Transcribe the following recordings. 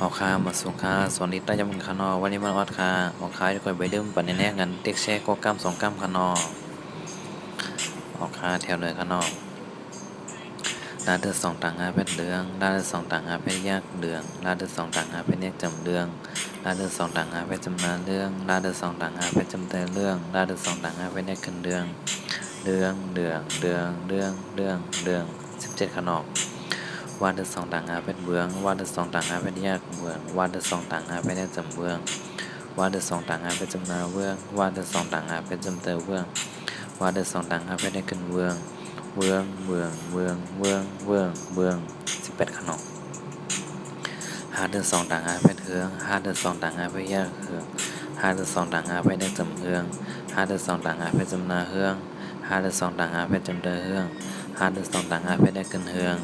ออกค่ามาส่งค่าสวนนิดได้จำมึงคานอวันนี้มันออดค่าออกค่าที่คอยไปเดิมปันแน่ๆกันเต็กแช่ก็ก้ำ2 ก้ำคานอออกค่าแถวเลยคานอลาเดือด2 ต่างหาเป็นเดืองลาเดือด2 ต่างหาเป็นยากเดืองลาเดือด2 ต่างหาเป็นแยกจำเดืองลาเดือด2 ต่างหาเป็นจำนาเรื่องลาเดือด2 ต่างหาเป็นจำเตเรื่องลาเดือด2 ต่างหาเป็นแยกขึ้นเดืองเดืองเดืองเดืองเดืองเดืองเดือง17ขนอกวาดเดือด2 ต่างหาเป็นเบืองวาดเดือด2 ต่างหาเป็นแยกเบืองวาดเดือด2 ต่างหาเป็นแยกจำเบืองวาดเดือด2 ต่างหาเป็นจำนาเบื้องวาดเดือด2 ต่างหาเป็นจำเตเบื้องวาดเดือด2 ต่างหาเป็นแยกขึ้นเบื้องเวืองเวืองเวืองเวืองเวืองเวือง18ขนม5 เดือน 2 ต่างหาเป็นเฮือง5 เดือน 2 ต่างหาเป็นแยกเฮือง5 เดือน 2 ต่างหาเป็นแยกจำเฮือง5 เดือน 2 ต่างหาเป็นจำนาเฮือง5 เดือน 2 ต่างหาเป็นจำเดเฮือง5 เดือน 2 ต่างหาเป็นแยกขึ้นเฮือง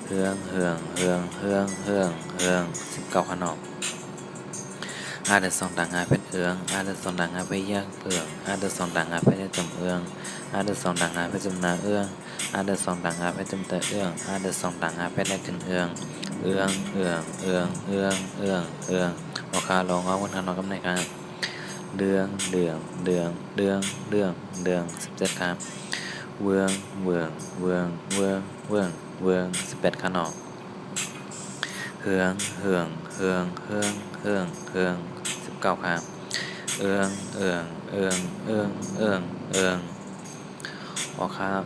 เฮืองเฮืองเฮืองเฮืองเฮืองเฮือง19ขนม5 เดือน 2 ต่างหาเป็นเอือง5 เดือน 2 ต่างหาเป็นแยกเอือง5 เดือน 2 ต่างหาเป็นแยกจำเอือง5 เดือน 2 ต่างหาเป็นจำนาเอือง5 เดือน 2 ต่างหาเป็นจำเตเอือง5 เดือน 2 ต่างหาเป็นแยกขึ้นเอืองเอืองเอืองเอืองเอืองเอืองเอืองออกคาลองเอาคนทางนอกกำในครับเดืองเดืองเดืองเดืองเดืองเดือง17ครับเวืองเวืองเวืองเวืองเวืองเวือง18ขนอกเฮืองเฮืองเฮืองเฮืองเฮืองเฮือง19ครับเอืองเอืองเอืองเอืองเอืองเอืองออกครับ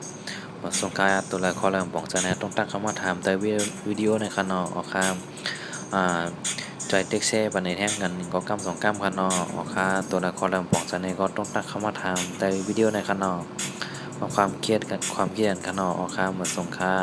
บทสงกายตัวละครเรื่องบอกจะแนะต้องตั้งคำว่าถามแต่วิดีโอในคันนอออกครับใจเต็กเซ่ปันในแท่งกันก็กำ2 กำคันนอออกค่าตัวละครเรื่องบอกจะในก็ต้องตั้งคำว่าถามแต่วิดีโอในคันนอความเครียดกันคันนอออกค่าหมดสงค่า